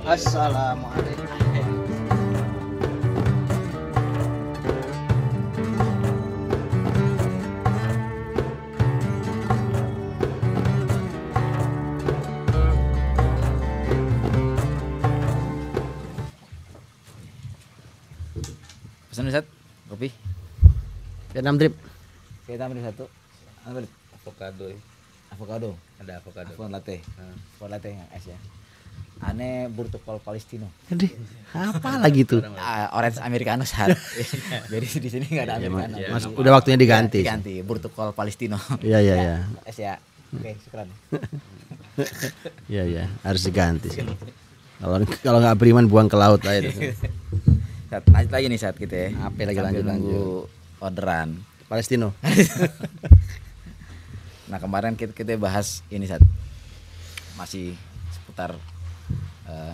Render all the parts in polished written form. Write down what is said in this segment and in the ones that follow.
Assalamualaikum. Pesan Ustaz, kopi. Vietnam drip. Kita ambil satu. Ambil Avocado. avocado. Ada avocado. Avocado latte. Avocado latte yang es ya. Aneh Burtukol Palestino. Aduh, apa lagi tuh? Orange Americano saat. Jadi di sini nggak ada Americano. Mas. Mas, udah waktunya diganti. Diganti Burtukol Palestino. Iya, iya, iya. Es ya. Oke, syukran. Iya, iya, harus diganti sih. Kalau nggak beriman buang ke laut aja. Saat lanjut lagi nih saat kita ya. Apa lagi, Sambil lanjut. nunggu orderan. Palestino. Nah kemarin kita bahas ini saat masih seputar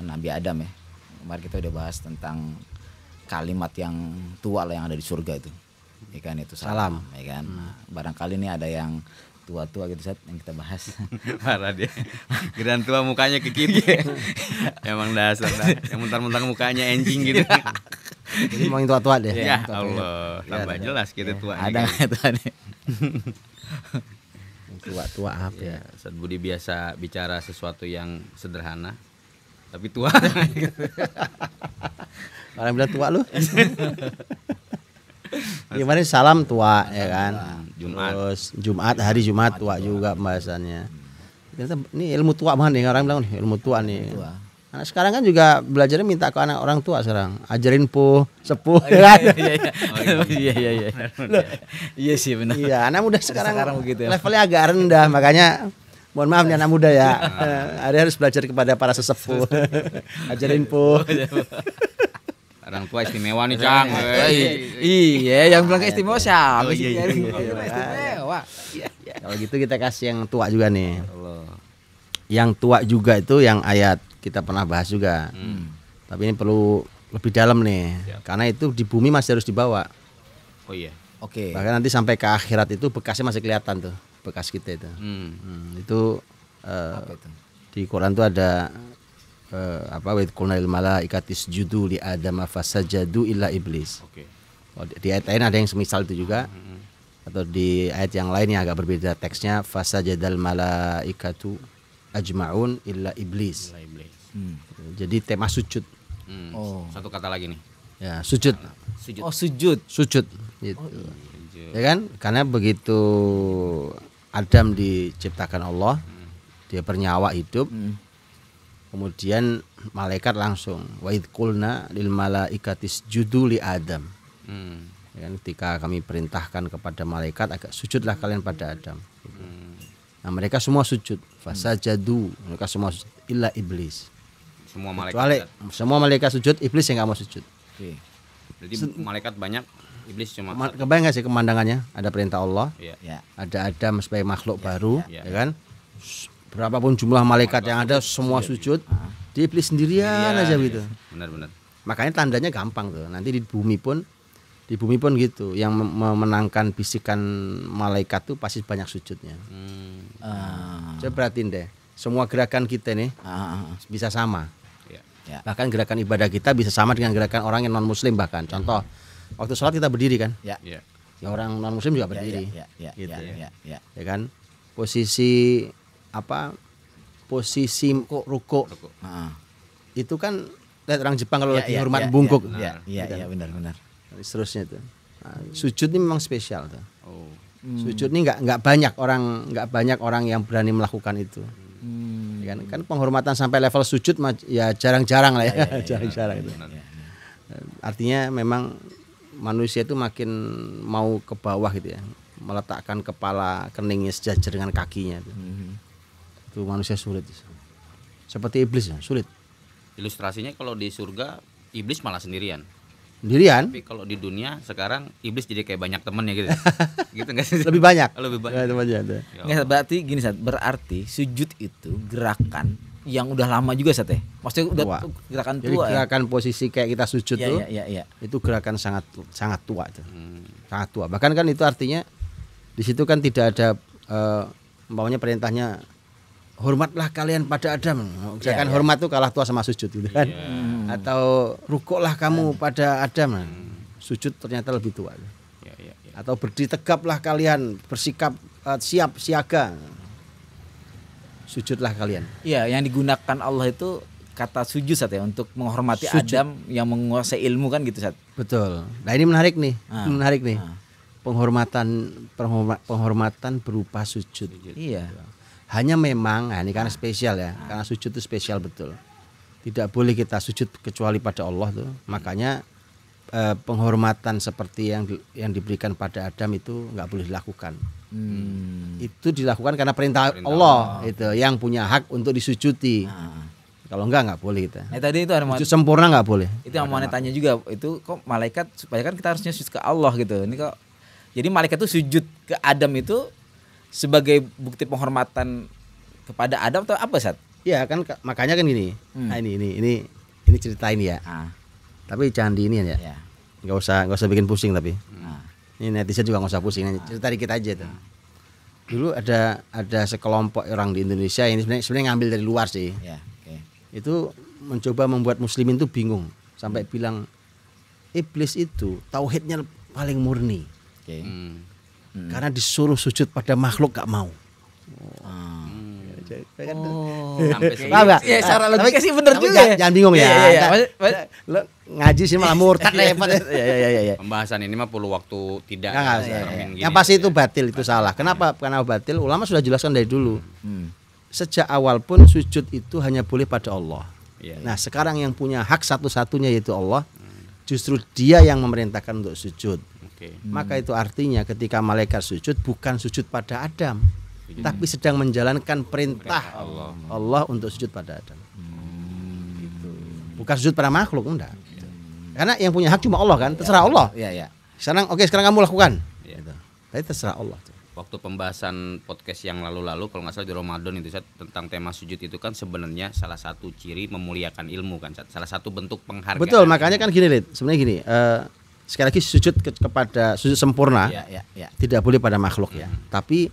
Nabi Adam ya. Kemarin kita udah bahas tentang kalimat yang tua lah yang ada di surga itu. Ya kan itu salam. Ya kan. Barangkali ini ada yang tua-tua gitu saat yang kita bahas. Parah dia. Geran tua mukanya ke kiri. Emang dasar dah. Yang mentang-mentang mukanya anjing gitu. Jadi mau yang tua-tua deh. Ya tua-tua. Allah, tambah jelas kita tua. Ada nggak itu nih? Tua-tua apa ya? Ustaz Budi biasa bicara sesuatu yang sederhana tapi tua. Orang bilang tua lu. Gimana salam tua ya kan? Jumat. Terus Jumat, hari Jumat tua juga pembahasannya. Ternyata ini ilmu tua mana nih, orang bilang nih ilmu tua nih. Tua. Anak sekarang kan juga belajarnya minta ke anak orang tua sekarang, ajarin sepuh ya kan? Iya. Iya sih benar. Iya, anak muda sekarang begitu ya. levelnya agak rendah, makanya mohon maaf nih anak muda ya. Ada harus belajar kepada para sesepuh. Ajarin Orang tua istimewa nih, Cang. Iya, yang bilang istimewa siapa Oh, sih? iya. Istimewa. Kalau gitu kita kasih yang tua juga nih. Allah. Yang tua juga itu yang ayat kita pernah bahas juga. Tapi ini perlu lebih dalam nih. Karena itu di bumi masih harus dibawa. Oh iya. Oke. Bahkan nanti sampai ke akhirat itu bekasnya masih kelihatan tuh, bekas kita itu. Itu Apa itu? di Quran tuh ada wa idh qulna lil malaikati isjudu li adama fasajadu illa iblis. Oke. Oh, di ayat lain ada yang semisal itu juga. Atau di ayat yang lain yang agak berbeda teksnya fasajadal malaikatu ajmaun illa iblis. Jadi tema sujud. Oh. Satu kata lagi nih. Ya, sujud. Sujud. Oh, sujud. Sujud gitu. Ya kan? Karena begitu Adam diciptakan Allah, dia bernyawa hidup. Kemudian malaikat langsung wa idh qulna lil malaikati isjudu li Adam. Ya kan, ketika kami perintahkan kepada malaikat agak sujudlah kalian pada Adam. Nah, mereka semua sujud. Fasajadu, mereka semua sujud illa iblis. Semua malaikat. Kecuali semua malaikat sujud, iblis yang enggak mau sujud. Oke. Jadi malaikat banyak, iblis cuma satu. Kebayang nggak sih pemandangannya? Ada perintah Allah, Iya. Ya. ada Adam sebagai makhluk baru, ya. ya kan? Berapapun jumlah malaikat yang ada, semua sujud. Di iblis sendirian aja gitu. Benar-benar. Makanya tandanya gampang tuh. Nanti di bumi pun gitu. Yang memenangkan bisikan malaikat tuh pasti banyak sujudnya. Coba perhatiin deh. Semua gerakan kita nih bisa sama. Iya. Ya. Bahkan gerakan ibadah kita bisa sama dengan gerakan orang yang non muslim bahkan. Contoh, waktu sholat kita berdiri kan? Ya. Iya. Ya orang non muslim juga berdiri. Ya. Gitu. Ya. Ya kan? Posisi posisi ruko itu kan lihat orang Jepang kalau lagi hormat bungkuk. Iya, benar. Seterusnya itu. Nah, sujud ini memang spesial tuh. Oh. Sujud ini nggak banyak orang yang berani melakukan itu. Ya kan penghormatan sampai level sujud ya jarang-jarang lah ya. Jarang-jarang itu. Artinya memang manusia itu makin mau ke bawah gitu ya, meletakkan kepala keningnya sejajar dengan kakinya itu. Itu manusia sulit. Seperti iblis ya, sulit. Ilustrasinya kalau di surga iblis malah sendirian. Sendirian Tapi kalau di dunia sekarang iblis jadi kayak banyak temennya gitu. Gitu enggak sih? lebih banyak. Lebih banyak. Ya, lebih banyak. Ya Nggak, berarti gini Sat, berarti sujud itu gerakan yang udah lama juga Sat ya. Maksudnya udah Tua. gerakan Jadi tua. gerakan posisi kayak kita sujud tuh, Iya. itu gerakan sangat tua tuh. Sangat tua. Bahkan kan itu artinya di situ kan tidak ada umpamanya perintahnya hormatlah kalian pada Adam. Misalkan Iya, hormat tuh kalah tua sama sujud gitu kan. Atau rukuklah kamu pada Adam. Sujud ternyata lebih tua. Ya, ya, ya. Atau berdiri tegaplah kalian, bersikap siap siaga. Sujudlah kalian. Iya, yang digunakan Allah itu kata sujud Sat ya, untuk menghormati Sujud. Adam yang menguasai ilmu kan gitu Sat. Betul. Nah ini menarik nih, menarik nih. Ah. Penghormatan berupa sujud. Iya. Hanya memang, nah ini karena spesial ya, karena sujud itu spesial betul. Tidak boleh kita sujud kecuali pada Allah tuh. Makanya penghormatan seperti yang diberikan pada Adam itu nggak boleh dilakukan. Itu dilakukan karena perintah Allah itu yang punya hak untuk disujudi. Kalau nggak boleh kita. Tadi itu ada Sujud sempurna nggak boleh. itu yang mau tanya juga, itu kok malaikat, supaya kan kita harusnya sujud ke Allah gitu. Ini kok jadi malaikat itu sujud ke Adam itu sebagai bukti penghormatan kepada Adam atau apa Sat? Ya kan makanya kan gini. Nah, ini cerita ini ya. Ah, Tapi jangan di ini ya. ya. Nggak usah bikin pusing tapi. Ah, Ini netizen juga nggak usah pusing, cerita dikit aja tuh. Dulu ada sekelompok orang di Indonesia ini sebenarnya ngambil dari luar sih. ya, oke. Itu mencoba membuat muslimin tuh bingung sampai bilang iblis itu tauhidnya paling murni. Oke. Karena disuruh sujud pada makhluk gak mau. Sampai sini. Paham nggak? Ya, secara Tapi- logika sih bener tapi juga ya. Jangan bingung ya. Iya, iya, iya. Lo ngaji sih malah murtad repot. Iya. Pembahasan ini mah perlu waktu tidak. Nggak, termin gini. yang pasti itu batil, itu salah. Kenapa? Karena batil. Ulama sudah jelaskan dari dulu. Sejak awal pun sujud itu hanya boleh pada Allah. Iya. Nah sekarang yang punya hak satu-satunya yaitu Allah. Justru dia yang memerintahkan untuk sujud. Oke. Maka itu artinya ketika malaikat sujud bukan sujud pada Adam, tapi sedang menjalankan perintah Allah untuk sujud pada Adam. Gitu. Bukan sujud pada makhluk, enggak. Karena yang punya hak cuma Allah kan, terserah Allah. Iya. Sekarang sekarang kamu lakukan. Iya. Gitu. Tapi terserah Allah. Waktu pembahasan podcast yang lalu-lalu kalau nggak salah di Ramadan itu Sat, tentang tema sujud itu kan sebenarnya salah satu ciri memuliakan ilmu kan Sat. Salah satu bentuk penghargaan. Betul, makanya kan gini, Lid. Sebenarnya gini, sekali lagi sujud kepada sujud sempurna Iya. tidak boleh pada makhluk ya. Tapi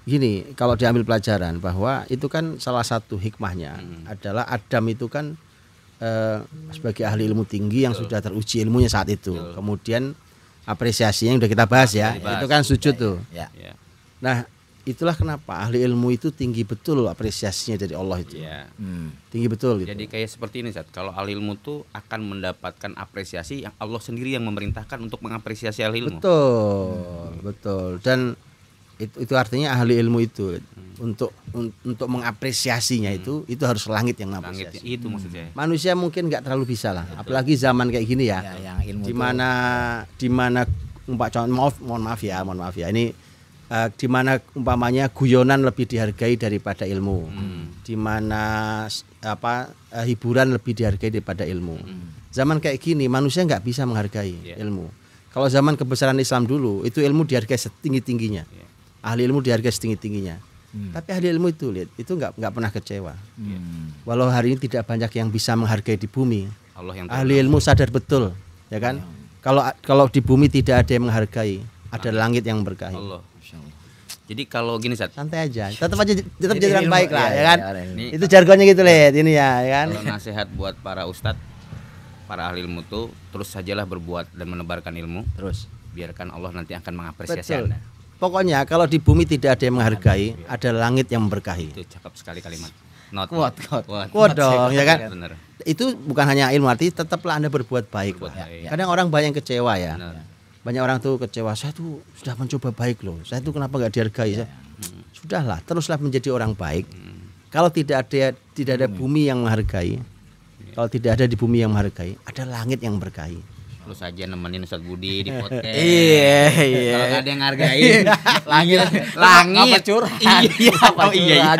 gini, kalau diambil pelajaran bahwa itu kan salah satu hikmahnya adalah Adam itu kan sebagai ahli ilmu tinggi yang sudah teruji ilmunya saat itu. Kemudian apresiasinya yang udah kita bahas ya, itu kan sujud tuh. Ya. Ya. Nah, itulah kenapa ahli ilmu itu tinggi betul apresiasinya dari Allah itu. Ya. Tinggi betul gitu. Jadi kayak seperti ini Sat. Kalau ahli ilmu tuh akan mendapatkan apresiasi yang Allah sendiri yang memerintahkan untuk mengapresiasi ahli ilmu. Betul. Dan itu artinya ahli ilmu itu untuk mengapresiasinya itu harus langit yang Langit mengapresiasi. itu maksudnya. Manusia mungkin nggak terlalu bisa lah, apalagi zaman kayak gini ya. Ya, yang ilmu di mana mohon maaf ya ini di mana umpamanya guyonan lebih dihargai daripada ilmu, di mana hiburan lebih dihargai daripada ilmu. Zaman kayak gini manusia nggak bisa menghargai ilmu. Kalau zaman kebesaran Islam dulu itu ilmu dihargai setinggi-tingginya, ahli ilmu dihargai setinggi-tingginya. Tapi ahli ilmu itu lihat itu nggak pernah kecewa. Walau hari ini tidak banyak yang bisa menghargai di bumi, Allah yang ahli ilmu sadar betul, ya kan? Kalau di bumi tidak ada yang menghargai, ada langit yang berkahi. Allah. Jadi kalau gini Sat, Santai aja, tetap jadi orang ilmu, baik lah, iya, ya kan? iya, ini Itu jargonnya gitu lihat ini ya kan? kalau nasihat buat para ustadz, para ahli ilmu tuh terus sajalah berbuat dan menebarkan ilmu. Terus. Biarkan Allah nanti akan mengapresiasi Betul. Anda. Pokoknya kalau di bumi tidak ada yang menghargai, ada langit yang memberkahi. Itu cakep sekali kalimat. Not. Kuat. Kuat dong, ya kan? Bener. Itu bukan hanya ilmu, arti tetaplah Anda berbuat baik. Berbuat lah. baik. Kadang orang banyak kecewa ya. Benar. Banyak orang tuh kecewa, saya tuh sudah mencoba baik loh. Saya tuh kenapa nggak dihargai? Sudahlah, teruslah menjadi orang baik. Kalau tidak ada bumi yang menghargai, kalau tidak ada di bumi yang menghargai, ada langit yang berkahi. Lu saja nemenin Ustadz Budi di podcast. Iya. Kalau nggak ada yang ngargain, langit. Curhat. Iya. Oh iya.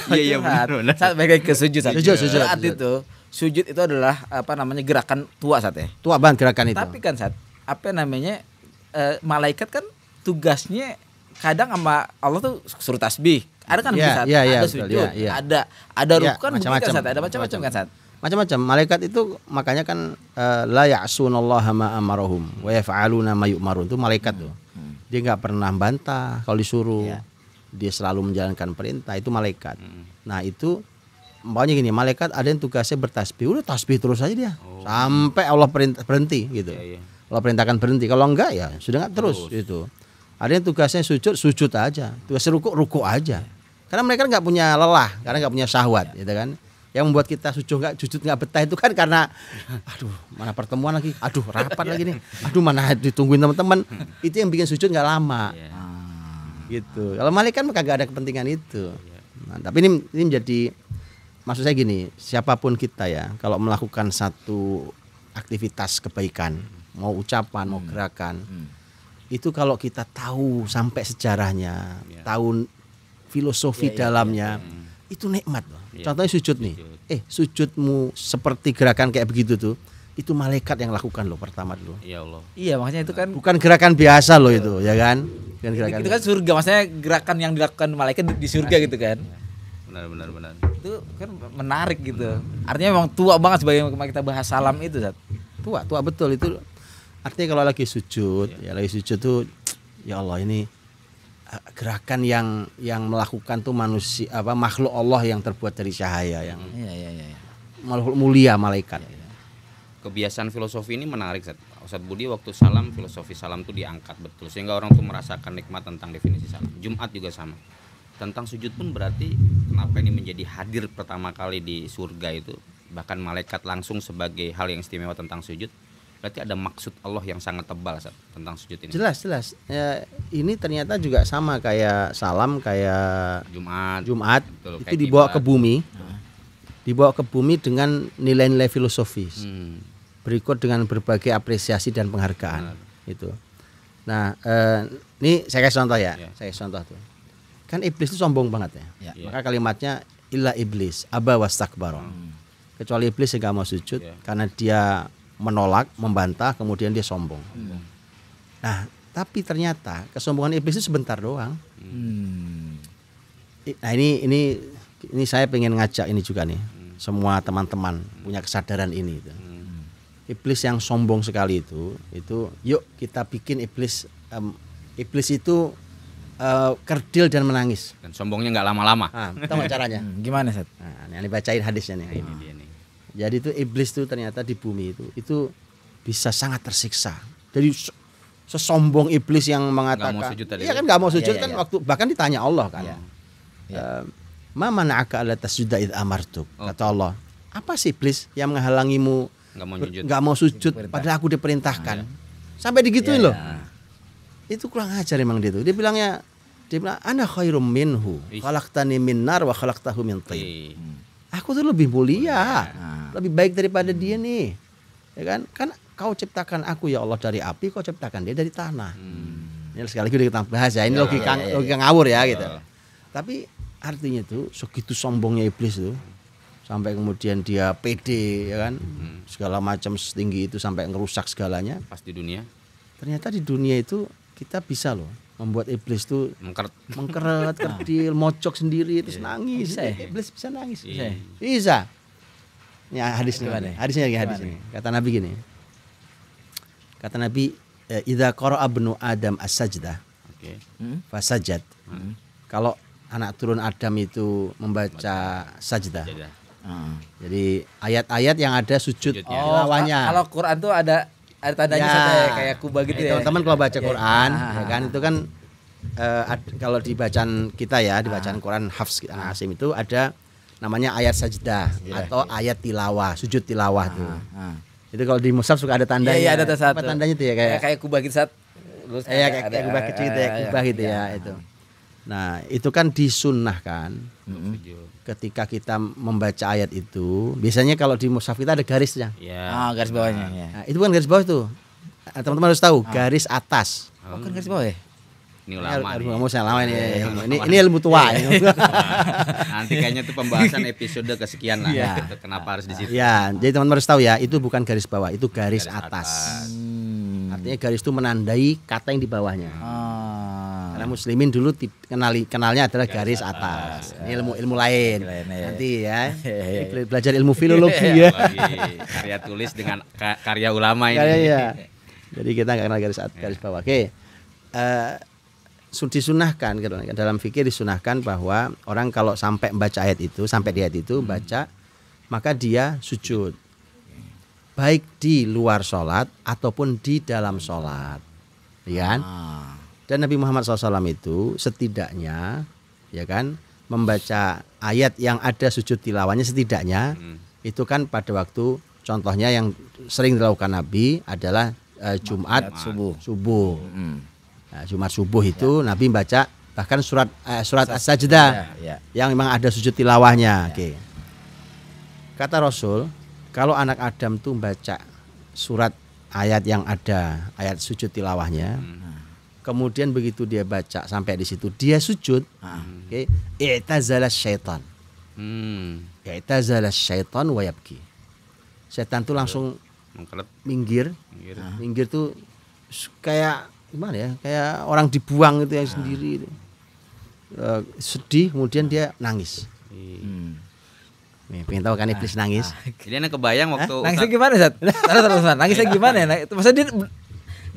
Iya benar. Saat balik ke sujud. Sujud. Saat itu sujud itu adalah gerakan tua Sat ya. Tua banget gerakan itu. Tapi kan Sat, malaikat kan tugasnya kadang sama Allah tuh suruh tasbih. Ada kan Iya, Sat? iya, Ada betul, sujud, iya, iya. ada Iya, rukun kan macam-macam. Sat, ada macam-macam kan Sat. Macam-macam. Malaikat itu makanya kan la ya'sunallaha ma amarahum wa yaf'aluna ma yu'marun. Itu malaikat tuh. Dia nggak pernah bantah kalau disuruh. Iya. dia selalu menjalankan perintah, itu malaikat. Nah itu makanya gini, malaikat ada yang tugasnya bertasbih, udah tasbih terus aja dia sampai Allah berhenti gitu. Allah perintahkan berhenti, kalau enggak ya sudah enggak terus gitu. Ada yang tugasnya sujud aja, tugasnya ruku aja. Karena mereka nggak punya lelah, karena nggak punya syahwat, gitu kan. Yang membuat kita sujud nggak betah itu kan karena, aduh mana pertemuan lagi, aduh rapat lagi nih, aduh mana ditungguin teman-teman, itu yang bikin sujud nggak lama. Gitu. Kalau malaikat mah kagak ada kepentingan itu. Nah, tapi ini menjadi, maksud saya gini, siapapun kita ya, kalau melakukan satu aktivitas kebaikan, mau ucapan, mau gerakan, itu kalau kita tahu sampai sejarahnya, tahu filosofi dalamnya, itu nikmat loh. Contohnya sujud nih, sujudmu seperti gerakan kayak begitu tuh, itu malaikat yang lakukan loh pertama dulu. Ya Allah. Iya, makanya itu kan bukan gerakan biasa loh itu, ya kan? Gerakan itu kan surga, maksudnya gerakan yang dilakukan malaikat di surga gitu kan. Benar. Itu kan menarik gitu. Artinya memang tua banget sebagai kita bahas salam itu, Zat. Tua betul itu. Artinya kalau lagi sujud, ya lagi sujud tuh, ya Allah ini gerakan yang melakukan tuh manusia makhluk Allah yang terbuat dari cahaya yang makhluk mulia malaikat. Kebiasaan filosofi ini menarik, Ustaz Budi. Waktu salam, filosofi salam tuh diangkat betul sehingga orang tuh merasakan nikmat tentang definisi salam. Jumat juga sama. Tentang sujud pun berarti kenapa ini menjadi hadir pertama kali di surga itu, bahkan malaikat langsung sebagai hal yang istimewa tentang sujud. Berarti ada maksud Allah yang sangat tebal, Ustaz, tentang sujud ini. Jelas. Ya, ini ternyata juga sama kayak salam, kayak Jumat betul, itu dibawa ke bumi. Dibawa ke bumi dengan nilai-nilai filosofis. Berikut dengan berbagai apresiasi dan penghargaan. Itu. Nah, ini saya kasih contoh ya. Saya kasih contoh tuh. Kan iblis itu sombong banget ya. Maka kalimatnya illa iblis aba wastakbara. Kecuali iblis yang gak mau sujud karena dia menolak, membantah, kemudian dia sombong. Nah, tapi ternyata kesombongan iblis itu sebentar doang. Nah, ini saya pengen ngajak ini juga nih. Semua teman-teman punya kesadaran ini. Iblis yang sombong sekali itu yuk kita bikin iblis itu kerdil dan menangis. Dan sombongnya nggak lama-lama. Tahu caranya? Gimana, Seth? Nah, ini bacain hadisnya nih. Ini dia nih. Jadi itu iblis itu ternyata di bumi itu bisa sangat tersiksa. Jadi sesombong iblis yang mengatakan, iya kan nggak mau sujud kan waktu bahkan ditanya Allah kan. Ma mana'aka alla tasjuda id amartuk. Kata Allah, apa sih iblis yang menghalangimu nggak mau sujud padahal aku diperintahkan? Sampai digituin loh. Itu kurang ajar emang dia tuh. Dia bilang ana khairum minhu, khalaqtani min nar wa khalaqtahu min tin. Aku tuh lebih mulia, lebih baik daripada dia nih. Ya kan? Kan kau ciptakan aku ya Allah dari api, kau ciptakan dia dari tanah. Ini sekali lagi kita bahas ya. Ini logika ngawur ya gitu. Tapi artinya tuh segitu sombongnya iblis tuh. Sampai kemudian dia pede ya kan. Segala macam setinggi itu sampai ngerusak segalanya. Pas di dunia. Ternyata di dunia itu kita bisa loh membuat iblis tuh mengkeret, kerdil, mocok sendiri terus nangis. Iblis bisa nangis. Bisa. Ya hadisnya ini. Kata Nabi gini. Kata Nabi, idza qara'a ibnu Adam as-sajdah. Fasajad. Kalau anak turun Adam itu membaca sajdah. Jadi ayat-ayat yang ada sujud tilawahnya. Kalau Quran tuh ada tandanya kayak kubah gitu ya. Teman-teman kalau baca Quran, ya kan itu kan kalau di bacaan kita ya, di bacaan Quran Hafs anak Asim itu ada namanya ayat sajdah atau ayat tilawah, sujud tilawah tuh. Itu kalau di mushaf suka ada tandanya. Iya, ada apa tandanya tuh ya kayak kubah gitu saat. Kayak kubah kecil gitu ya, kubah gitu ya itu. Nah, itu kan disunnahkan. Ketika kita membaca ayat itu, biasanya kalau di mushaf kita ada garisnya. Garis bawahnya. Nah, itu bukan garis bawah tuh. Teman-teman harus tahu, garis atas. Kan garis bawah ya? Ini lama nih. Ini ilmu tua. Nanti kayaknya itu pembahasan episode kesekian lah. Kenapa harus di situ? Ya, jadi teman-teman harus tahu ya, itu bukan garis bawah, itu garis atas. Artinya garis itu menandai kata yang di bawahnya. Karena muslimin dulu kenalnya adalah garis atas. Ini ilmu lain. Nanti ya. Belajar ilmu filologi ya. Karya tulis dengan karya ulama ini. Ya. Jadi kita enggak kenal garis bawah. Oke. disunahkan dalam fikih disunahkan bahwa orang kalau sampai membaca ayat itu, sampai di ayat itu baca, maka dia sujud. Baik di luar sholat ataupun di dalam sholat. Ya kan? Dan Nabi Muhammad SAW itu setidaknya ya kan membaca ayat yang ada sujud tilawahnya setidaknya itu kan pada waktu contohnya yang sering dilakukan Nabi adalah Jumat subuh. Nah, Jumat subuh itu Nabi baca bahkan surat As-Sajdah yang memang ada sujud tilawahnya. Oke. Kata Rasul, kalau anak Adam tuh baca surat ayat yang ada ayat sujud tilawahnya, kemudian begitu dia baca sampai di situ dia sujud, i'tazala syaitan. I'tazala syaitan wa yabki. Setan tuh langsung minggir tuh kayak gimana ya? Kayak orang dibuang itu yang sendiri itu. Sedih kemudian dia nangis. Nih, pengen tahu kan iblis nangis? Jadi enak kebayang waktu nangisnya gimana, Zat? Nangisnya gimana ya? Maksudnya dia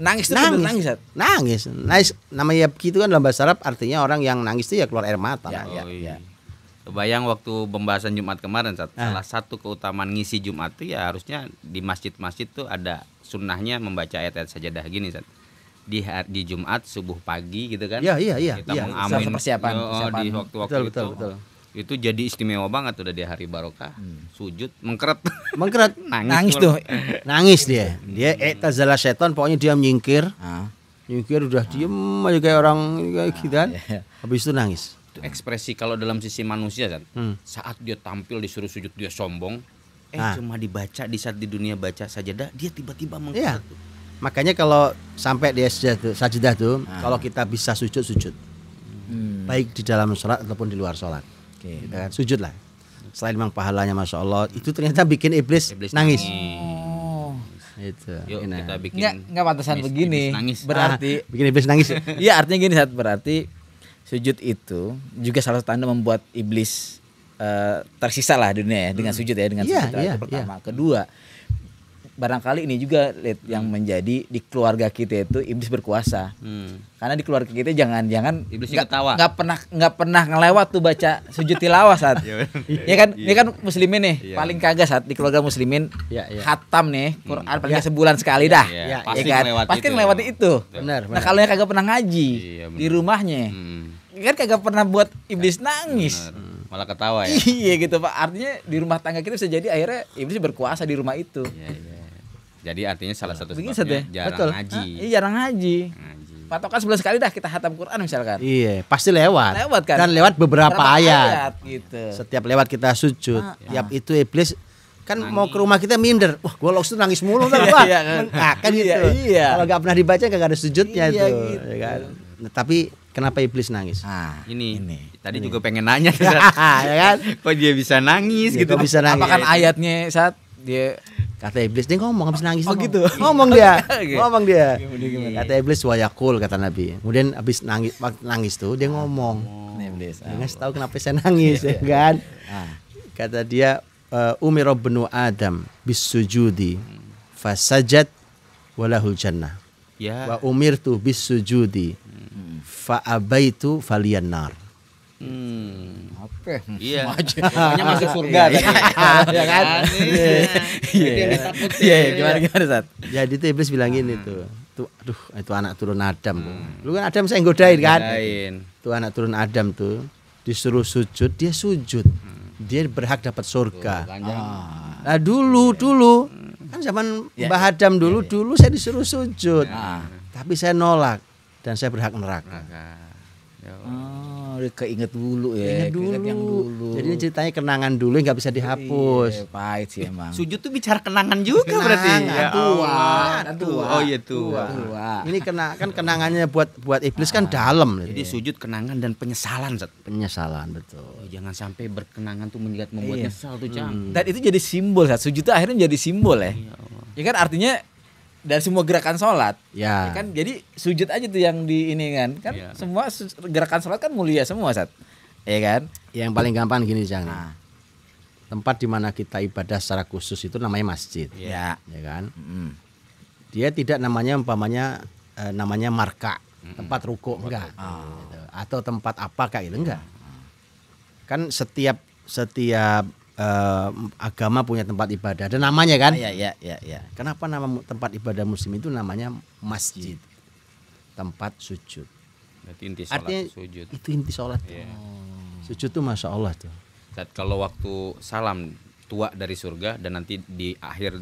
nangis tuh nangis, Zat? Nangis. Namanya yabki itu kan dalam bahasa Arab artinya orang yang nangis itu ya keluar air mata. Iya. Kebayang waktu pembahasan Jumat kemarin, Zat. Salah satu keutamaan ngisi Jumat itu ya harusnya di masjid-masjid tuh ada sunnahnya membaca ayat-ayat sajadah gini, Zat. Di Jumat subuh pagi gitu kan? Iya. Kita mengamin persiapan. Di waktu-waktu Betul. Itu jadi istimewa banget udah di hari barokah. Sujud mengkeret Nangis tuh. Nangis dia i'tazala syaitan, pokoknya dia menyingkir. Nyingkir udah diem aja kayak orang kayak gitu kan. Habis itu nangis. Itu ekspresi kalau dalam sisi manusia kan. Saat dia tampil disuruh sujud dia sombong. Cuma dibaca di saat di dunia baca sajadah dia tiba-tiba mengkeret. Makanya kalau sampai di sajadah tuh kalau kita bisa sujud. Baik di dalam sholat ataupun di luar sholat. Kita kan sujud lah. Selain memang pahalanya Masya Allah, itu ternyata bikin iblis nangis. Itu. Yuk kita bikin. Nggak pantasan begini. Berarti bikin iblis nangis. Iya, artinya gini, Saat berarti sujud itu juga salah satu tanda membuat iblis tersisa lah dunia ya dengan sujud ya, dengan sujud itu pertama. Kedua, barangkali ini juga yang menjadi di keluarga kita itu iblis berkuasa. Karena di keluarga kita jangan iblisnya ketawa. Nggak pernah ngelewat tuh baca sujud tilawah, Saat. Ya kan? Ini kan muslimin nih, paling kagak Saat di keluarga muslimin khatam nih Quran paling sebulan sekali dah. Pasti ngelewati itu. Benar. Nah, kalau yang kagak pernah ngaji di rumahnya, kan kagak pernah buat iblis nangis. Malah ketawa ya. Iya gitu, Pak. Artinya di rumah tangga kita bisa jadi akhirnya iblis berkuasa di rumah itu. Jadi artinya salah satu Begini, sebabnya jarang betul. ngaji. Iya, jarang ngaji. Patokan sebulan sekali dah kita khatam Quran misalkan. Iya, pasti lewat kan. Dan lewat beberapa ayat gitu. Setiap lewat kita sujud. Tiap itu iblis kan nangis. Mau ke rumah kita minder. Wah, gua langsung nangis mulu kan. Kan gitu. Kalau enggak pernah dibaca enggak ada sujudnya tuh, ya kan. Nah, tapi kenapa iblis nangis? Ini. Tadi juga pengen nanya. Ya kan? Kok dia bisa nangis gitu? Bisa nangis. Apakah ayatnya Saat dia kata iblis dia ngomong habis nangis. Gitu. Ngomong dia. Kata iblis wa yaqul kata Nabi. Kemudian habis nangis tuh dia ngomong. Iblis. Dia ngasih tahu kenapa saya nangis ya kan? Kata dia umira bnu Adam bis sujudi fasajad walahul jannah. Wa umirtu bis sujudi fa abaitu faliyan nar. Oke. Iya. Pokoknya masuk surga tadi. Ya kan? Iya, gimana Saat? Jadi itu iblis bilang gini tuh. Aduh, itu anak turun Adam tuh. Lu kan Adam saya godain kan? Tuh anak turun Adam tuh disuruh sujud, dia sujud. Dia berhak dapat surga. Nah, dulu kan zaman Mbah Adam dulu saya disuruh sujud. Tapi saya nolak dan saya berhak neraka. Keinget dulu ya. Keinget yang dulu. Jadi ceritanya kenangan dulu nggak bisa dihapus. Pahit sih emang. Sujud tuh bicara kenangan juga berarti. Tua. Oh iya tua. Ini kenangannya buat iblis kan dalam. Jadi sujud kenangan dan penyesalan. Penyesalan betul. Jangan sampai berkenangan tuh membuat nyesal tuh, Cang. Dan itu jadi simbol, Sujud tuh akhirnya jadi simbol ya. Ya kan artinya dari semua gerakan sholat, ya kan, jadi sujud aja tuh yang di ini kan, semua gerakan sholat kan mulia semua, ya kan. Yang paling gampang gini, Jang. Tempat di mana kita ibadah secara khusus itu namanya masjid, ya kan. Dia tidak namanya umpamanya namanya marka, tempat rukuk enggak, gitu. Atau tempat apa kayak gitu enggak. Kan setiap agama punya tempat ibadah, ada namanya kan? Iya. Kenapa nama tempat ibadah muslim itu namanya masjid, tempat sujud? Berarti inti sholat Artinya sujud. itu inti sholat. Iya. Sujud tuh masya Allah tuh. Ustadz, kalau waktu salam tua dari surga dan nanti di akhir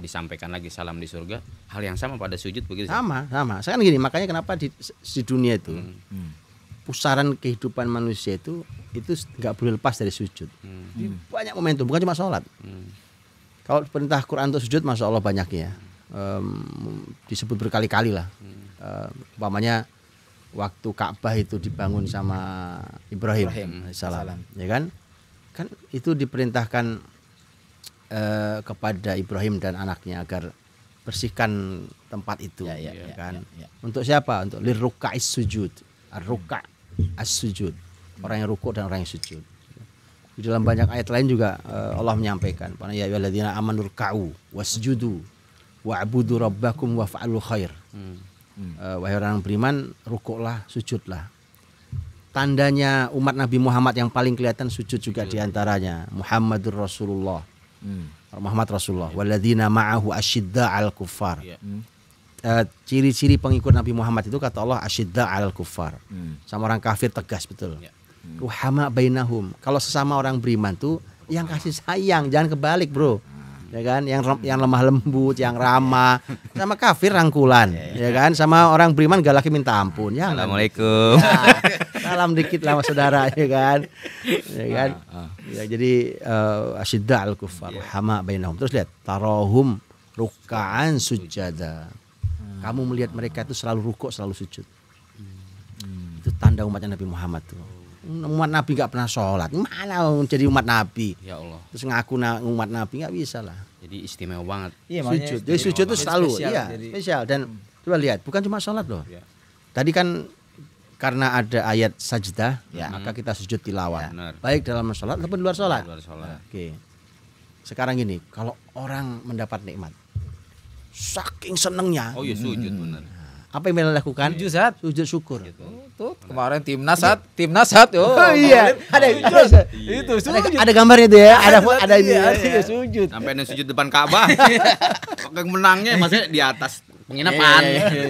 disampaikan lagi salam di surga, hal yang sama pada sujud begitu? Sama. Sekarang gini, makanya kenapa di dunia itu pusaran kehidupan manusia itu nggak boleh lepas dari sujud. Di banyak momentum, bukan cuma sholat. Kalau perintah Quran untuk sujud, masya Allah banyaknya. Disebut berkali-kali lah. Umpamanya waktu Ka'bah itu dibangun sama Ibrahim alaihissalam, ya kan? Kan itu diperintahkan kepada Ibrahim dan anaknya agar bersihkan tempat itu, kan? Untuk siapa? Untuk lirruka'is sujud, ar-ruka' as-sujud, orang yang rukuk dan orang yang sujud. Di dalam banyak ayat lain juga Allah menyampaikan, ya ayyuhalladzina amanu ruk'u wasjudu wa'budu rabbakum waf'alul khair. Wahai orang beriman, rukuklah, sujudlah. Tandanya umat Nabi Muhammad yang paling kelihatan sujud juga diantaranya Muhammadur Rasulullah, Muhammad Rasulullah. Walladzina ma'ahu asyidda'al kuffar. Ciri-ciri pengikut Nabi Muhammad itu kata Allah asyidda'al kuffar. Sama orang kafir tegas betul. Ruhama bainahum. Kalau sesama orang beriman tuh yang kasih sayang, jangan kebalik, bro. Ya kan, yang lemah lembut, yang ramah. Sama kafir rangkulan, ya kan, sama orang beriman galaki minta ampun. Ya, Assalamualaikum. Salam dikit lah sama saudara, ya kan. Ya kan. Ya, jadi asyidda al kufar, hama bainahum. Terus lihat, tarahum ruk'an sujada. Kamu melihat mereka itu selalu rukuk, selalu sujud. Itu tanda umatnya Nabi Muhammad tuh. Umat Nabi nggak pernah sholat, mana jadi umat Nabi? Ya Allah. Terus ngaku umat Nabi, nggak bisa lah. Jadi istimewa banget. Iya, Sujud, jadi sujud itu selalu, spesial, iya, jadi- spesial. Dan coba lihat, bukan cuma sholat loh. Ya. Tadi kan karena ada ayat sajdah, Ya. maka kita sujud tilawah, Benar. baik dalam sholat ataupun di luar sholat. Luar sholat. Oke. Sekarang gini, kalau orang mendapat nikmat, saking senengnya, Oh iya sujud benar. apa yang beliau lakukan? Sujud, Sat. Sujud syukur. Tuh kemarin timnas Sat. Oh iya, ada terus. Itu Ada gambarnya tuh ya, ada ini. Iya, sujud. Sampai ada sujud depan Ka'bah. Saking menangnya maksudnya di atas penginapan.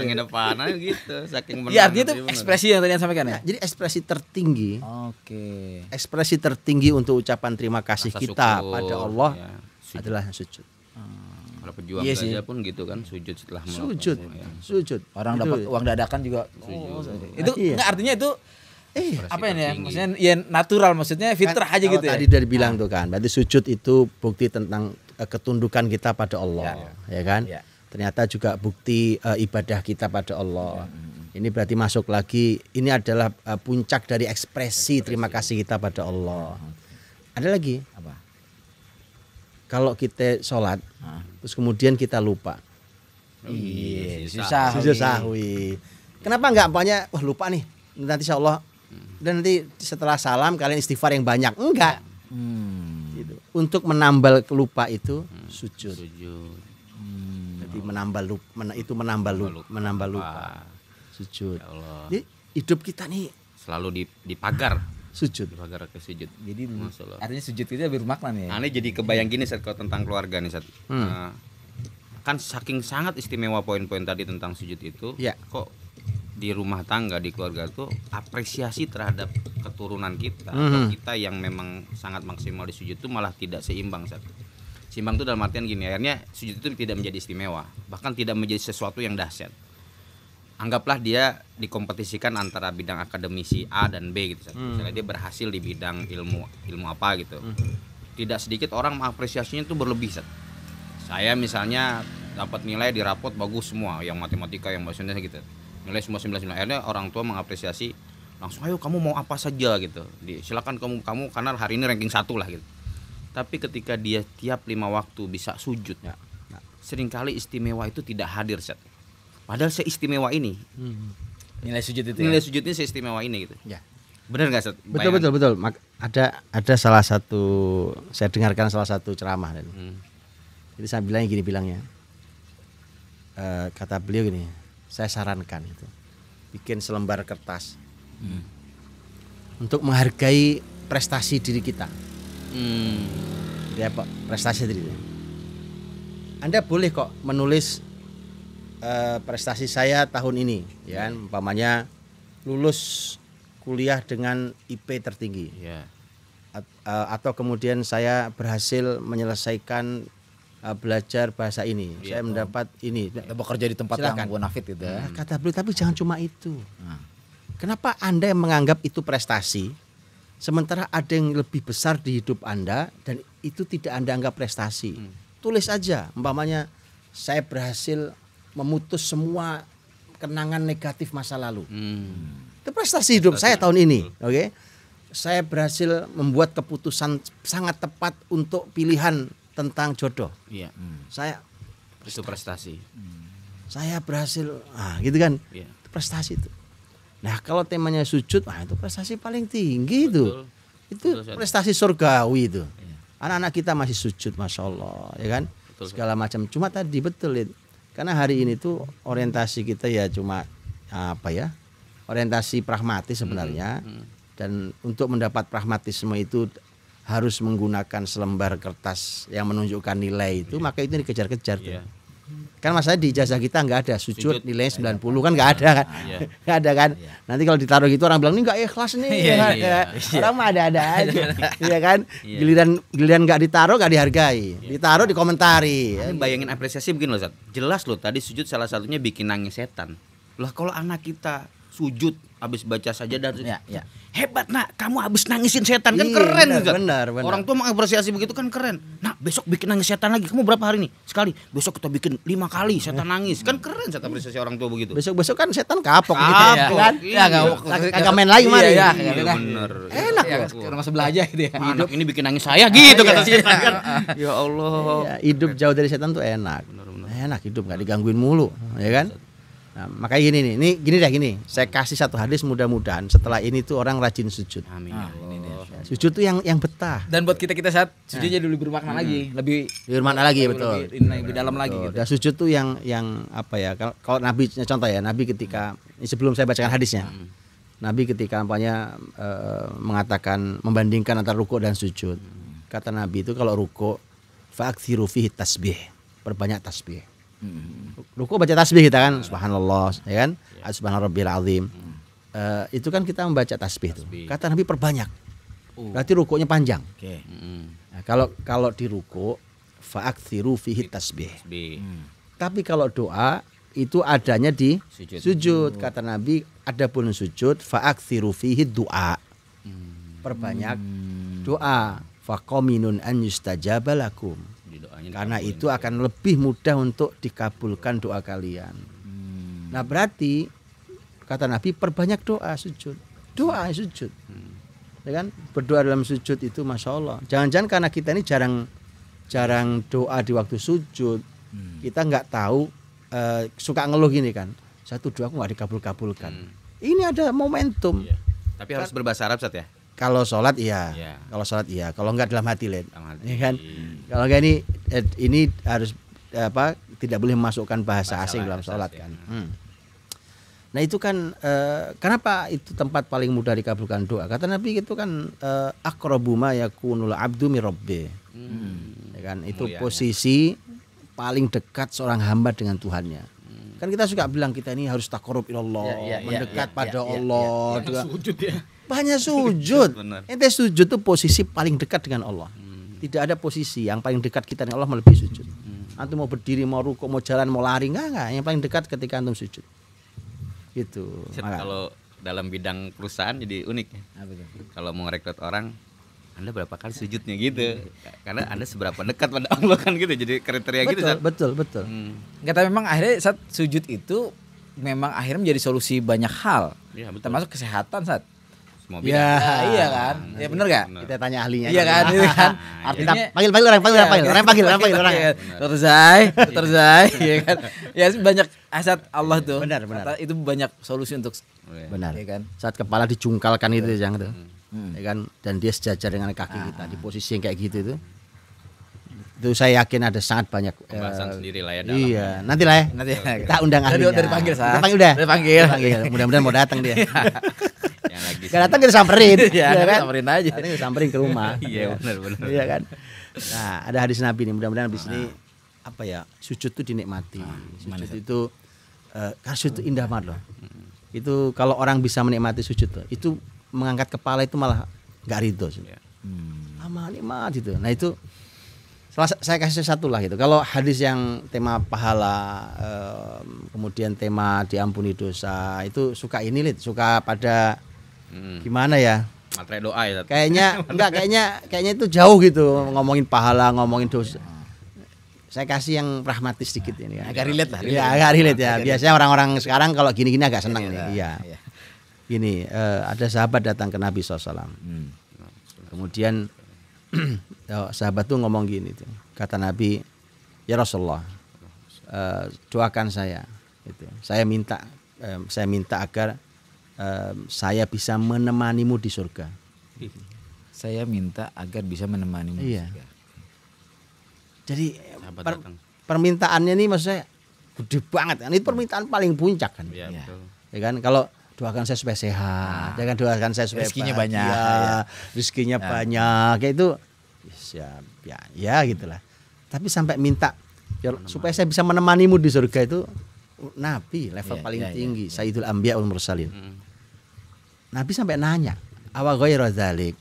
Penginapan nah, gitu. Saking menang. Iya, artinya itu bener. ekspresi yang tadi yang sampaikan ya. Jadi ekspresi tertinggi, Oke. ekspresi tertinggi untuk ucapan terima kasih Rasa kita syukur, pada Allah ya, sujud. adalah sujud. Kalau pejuang Iya sih. saja pun gitu kan sujud setelah melakukan Sujud, ya. sujud. Orang Itu- dapat uang dadakan juga. Itu Iya. enggak artinya itu Ekspresi apa ini ya? tertinggi. Maksudnya ya natural, maksudnya fitrah aja Kalau gitu ya. Tadi udah dibilang tuh kan, berarti sujud itu bukti tentang ketundukan kita pada Allah, ya kan? Ya. Ternyata juga bukti ibadah kita pada Allah. Ini berarti masuk lagi, ini adalah puncak dari ekspresi terima kasih kita pada Allah. Ada lagi, Apa? kalau kita sholat, terus kemudian kita lupa, Iya, susah. sujud sahwi. Kenapa nggak banyak? Wah lupa nih, nanti insya Allah. Dan nanti setelah salam kalian istighfar yang banyak. Enggak. Gitu. Untuk menambal lupa itu sujud. Sujud. Jadi menambal lupa. Sujud. Ya Allah. Jadi hidup kita nih Selalu dipagar. sujud. Dipagar ke sujud. Jadi Masya Allah. artinya sujud itu bermakna nih. Aneh jadi kebayang gini saat kalau tentang keluarga nih saat kan saking sangat istimewa poin-poin tadi tentang sujud itu, Ya. kok di rumah tangga di keluarga tuh apresiasi terhadap keturunan kita atau kita yang memang sangat maksimal di sujud itu malah tidak seimbang saat. Seimbang itu dalam artian gini, akhirnya sujud itu tidak menjadi istimewa, bahkan tidak menjadi sesuatu yang dahsyat. Anggaplah dia dikompetisikan antara bidang akademisi A dan B gitu. Misalnya dia berhasil di bidang ilmu apa gitu. Tidak sedikit orang mengapresiasinya itu berlebih. Sat. Saya misalnya dapat nilai di rapot bagus semua, yang matematika, yang bahasa Indonesia gitu. Nilai semua 99. Akhirnya orang tua mengapresiasi langsung, ayo kamu mau apa saja gitu. Silakan kamu karena hari ini ranking 1 lah gitu. Tapi ketika dia tiap 5 waktu bisa sujud, seringkali istimewa itu tidak hadir. Sat. Padahal seistimewa ini, Nilai sujud itu. nilai sujudnya seistimewa ini gitu. Ya. Benar nggak Sat? Betul. Ada salah satu, saya dengarkan salah satu ceramah. Jadi saya bilangnya, kata beliau gini, saya sarankan itu, bikin selembar kertas untuk menghargai prestasi diri kita. Ya Pak, prestasi diri. Anda boleh kok menulis prestasi saya tahun ini, ya kan? Umpamanya lulus kuliah dengan IP tertinggi. Iya. Atau kemudian saya berhasil menyelesaikan belajar bahasa ini, saya mendapat ini. Kita bekerja di tempat Silakan. yang bonafit gitu ya. Kata beliau, tapi jangan cuma itu. Kenapa Anda yang menganggap itu prestasi, sementara ada yang lebih besar di hidup Anda dan itu tidak Anda anggap prestasi? Tulis aja, umpamanya saya berhasil memutus semua kenangan negatif masa lalu. Itu prestasi hidup saya tahun ini, oke? Saya berhasil membuat keputusan sangat tepat untuk pilihan tentang jodoh. Iya. Saya Itu prestasi. saya berhasil, gitu kan? Iya. Itu prestasi itu. Nah, kalau temanya sujud, itu prestasi paling tinggi itu. Betul. Itu Betul, prestasi surgawi itu. Anak-anak kita masih sujud, masya Allah, ya kan? Betul, Segala macam. Cuma tadi betul itu. Karena hari ini tuh orientasi kita ya cuma orientasi pragmatis sebenarnya. Dan untuk mendapat pragmatisme itu harus menggunakan selembar kertas yang menunjukkan nilai itu, maka itu dikejar-kejar tuh. Iya. Kan masalah di ijazah kita nggak ada sujud nilai 90 kan nggak ada kan. Nggak ada kan. Nanti kalau ditaruh gitu orang bilang ini nggak ikhlas nih. Iya, ya kan? iya. Orang mah ada-ada aja. Iya kan. Giliran nggak ditaruh nggak dihargai. Ditaruh dikomentari. Ini bayangin apresiasi begini loh, Zat. Jelas loh tadi sujud salah satunya bikin nangis setan. Lah kalau anak kita sujud habis baca sajadah, Iya. hebat nak, kamu habis nangisin setan kan Iya, keren benar, Zat. benar. Orang tua mengapresiasi begitu kan keren. Nah besok bikin nangis setan lagi. Kamu berapa hari nih? Sekali. Besok kita bikin 5 kali setan nangis. Kan keren Zat apresiasi orang tua begitu. Besok-besok kan setan kapok gitu Kapok, kan. iya. Kagak main lagi mari. Iya, Iya bener. Enak Ya, loh. ke rumah sebelah aja gitu ya. Anak ini bikin nangis saya gitu kata setan kan. Ya Allah. Ya, hidup jauh dari setan tuh enak. Enak hidup nggak digangguin mulu, ya kan? Nah, makanya gini. Saya kasih satu hadis, mudah-mudahan setelah ini tuh orang rajin sujud. Amin. Ya Allah. Ya, sujud tuh yang betah. Dan buat kita saat sujudnya dulu bermakna lagi, lebih Bermakna lagi, betul. lebih dalam lagi gitu. Dan sujud tuh yang apa ya? Kalau Nabi, contoh ya, Nabi ketika ini sebelum saya bacakan hadisnya, Nabi ketika mengatakan membandingkan antara ruku dan sujud, kata Nabi itu kalau ruku fa'akthiru fihi tasbih, perbanyak tasbih. Ruku baca tasbih kita kan, subhanallah, ya kan, subhanarabbil azim. Itu kan kita membaca tasbih itu. Kata Nabi perbanyak. Berarti rukunya panjang. Oke. Nah, kalau di ruku fa'akthiru fihi tasbih. Tapi kalau doa itu adanya di sujud. Kata Nabi, adapun sujud fa'akthiru fihi du'a. Perbanyak doa. Faqaminun an yustajaba lakum. Karena itu akan lebih mudah untuk dikabulkan doa kalian. Nah berarti kata Nabi perbanyak doa sujud. Doa sujud. Ya kan? Berdoa dalam sujud itu masya Allah. Jangan-jangan karena kita ini jarang doa di waktu sujud. Kita nggak tahu, suka ngeluh gini kan. Satu doa aku nggak dikabul-kabulkan. Ini ada momentum. Tapi harus berbahasa Arab Zat ya. Kalau sholat iya, kalau sholat iya, kalau enggak dalam hati ya kan. Kalau enggak ini harus tidak boleh memasukkan bahasa asing dalam sholat kan. Nah itu kan kenapa itu tempat paling mudah dikabulkan doa? Kata Nabi itu kan aqrabu ma yakunul abdu min rabbih. Ya kan itu posisi paling dekat seorang hamba dengan Tuhannya. Kan kita suka bilang kita ini harus taqarrub ilallah, mendekat pada Allah. Sujud ya. Banyak sujud. Ente sujud tuh posisi paling dekat dengan Allah. Tidak ada posisi yang paling dekat kita dengan Allah melebihi sujud. Antum mau berdiri, mau rukuk, mau jalan, mau lari, enggak. Yang paling dekat ketika antum sujud. Gitu. Kalau dalam bidang perusahaan jadi unik ya. Kalau mau rekrut orang, Anda berapa kali sujudnya gitu. Karena Anda seberapa dekat pada Allah kan gitu. Jadi kriteria gitu. Betul. Enggak, tapi memang akhirnya saat sujud itu memang akhirnya menjadi solusi banyak hal. Iya, betul. Termasuk kesehatan saat. Ya, iya kan? Ya bener gak? Kita tanya ahlinya. Iya kan? Iya kan? Kita panggil orang. Dokter Zai, iya kan? Ya banyak asat Allah tuh. Benar. Itu banyak solusi untuk Benar. ya kan? Saat kepala dicungkalkan itu jangan tuh. Ya kan? Dan dia sejajar dengan kaki kita di posisi yang kayak gitu itu. Itu saya yakin ada sangat banyak Pembahasan sendiri lah ya dalam. Iya, nanti lah ya. Nanti Kita undang ahlinya. Udah dipanggil, Sa. Kita panggil udah. Udah dipanggil. Mudah-mudahan mau datang dia. Yang lagi Gak datang kita samperin. Iya, Iya kan? samperin aja. Datang kita samperin ke rumah. Iya benar. Iya kan. Nah, ada hadis Nabi nih. Mudah-mudahan habis ini apa ya? Sujud itu dinikmati. Sujud itu karena sujud itu indah banget loh. Itu kalau orang bisa menikmati sujud tuh, itu mengangkat kepala itu malah nggak ridho. Lama nikmat itu. Nah itu saya kasih satu lah gitu. Kalau hadis yang tema pahala, kemudian tema diampuni dosa, itu suka ini Lid, suka pada gimana ya? Matre doa ya. Kayaknya itu jauh gitu ngomongin pahala, ngomongin dosa. Saya kasih yang pragmatis sedikit ini ya. Agak relate lah. Iya, agak relate ya. Biasanya orang-orang sekarang kalau gini-gini agak senang nih. Iya. Gini, ada sahabat datang ke Nabi SAW. Kemudian sahabat tuh ngomong gini tuh. Kata Nabi, ya Rasulullah, doakan saya. Gitu. Saya minta agar saya bisa menemanimu di surga. Saya minta agar bisa menemanimu. Iya. Jadi Datang. permintaannya nih maksudnya gede banget kan. Itu permintaan paling puncak kan. Iya Iya. betul. Ya kan kalau doakan saya supaya sehat, jangan doakan saya supaya Rezekinya bahagia, banyak, ya. rezekinya banyak, kayak itu ya gitulah. Tapi sampai minta ya, supaya saya bisa menemanimu di surga itu Nabi level Iya, paling iya, tinggi, Sayyidul Anbiya wal Mursalin. Nabi sampai nanya, awa ghairu dzalik.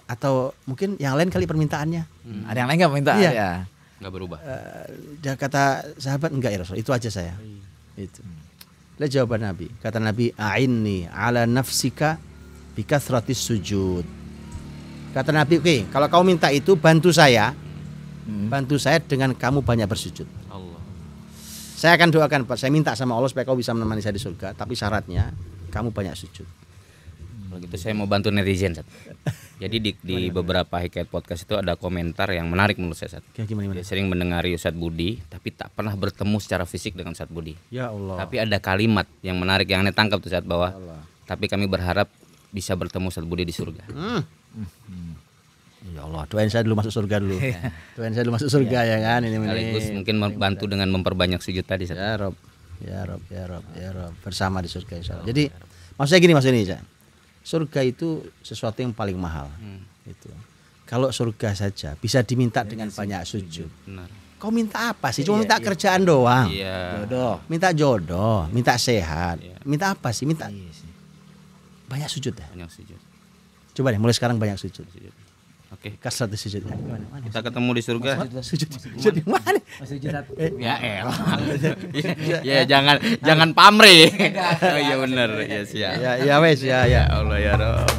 Atau mungkin yang lain kali permintaannya. Ada yang lain nggak minta? Iya. Ya. Enggak berubah. Dia kata sahabat enggak ya Rasul, itu aja saya. Itu. Lihat jawaban Nabi. Kata Nabi, a'inni ala nafsika bikathratis sujud. Kata Nabi, oke, kalau kau minta itu bantu saya. Bantu saya dengan kamu banyak bersujud. Allah. Saya akan doakan, saya minta sama Allah supaya kau bisa menemani saya di surga, tapi syaratnya kamu banyak sujud. Kalau gitu saya mau bantu netizen, Sat. Jadi di beberapa Hikayat Podcast itu ada komentar yang menarik menurut saya, Sat. Gimana? Dia sering mendengari Ustadz Budi tapi tak pernah bertemu secara fisik dengan Ustadz Budi. Ya Allah. Tapi ada kalimat yang menarik yang Anda tangkap tuh, Sat, bahwa tapi kami berharap bisa bertemu Ustadz Budi di surga. Ya Allah, doain saya dulu masuk surga dulu. Doain saya dulu masuk surga ya kan ini. Sekaligus mungkin membantu dengan memperbanyak sujud tadi, Sat. Ya Rob. Bersama di surga insyaallah. Jadi maksudnya gini Sa. Surga itu sesuatu yang paling mahal. Itu. Kalau surga saja bisa diminta dengan banyak sujud. Benar. Kau minta apa sih? Cuma minta kerjaan doang. Iya. Minta jodoh, minta sehat. Minta apa sih? Minta banyak sujud ya. Banyak sujud. Coba deh mulai sekarang banyak sujud. Oke. Kasrat sujud. Mana? Kita ketemu di surga. Sujud di mana? Ya elah. Ya jangan pamrih. Oh iya benar. Ya siap. Ya wes ya. Ya Allah ya Rabb.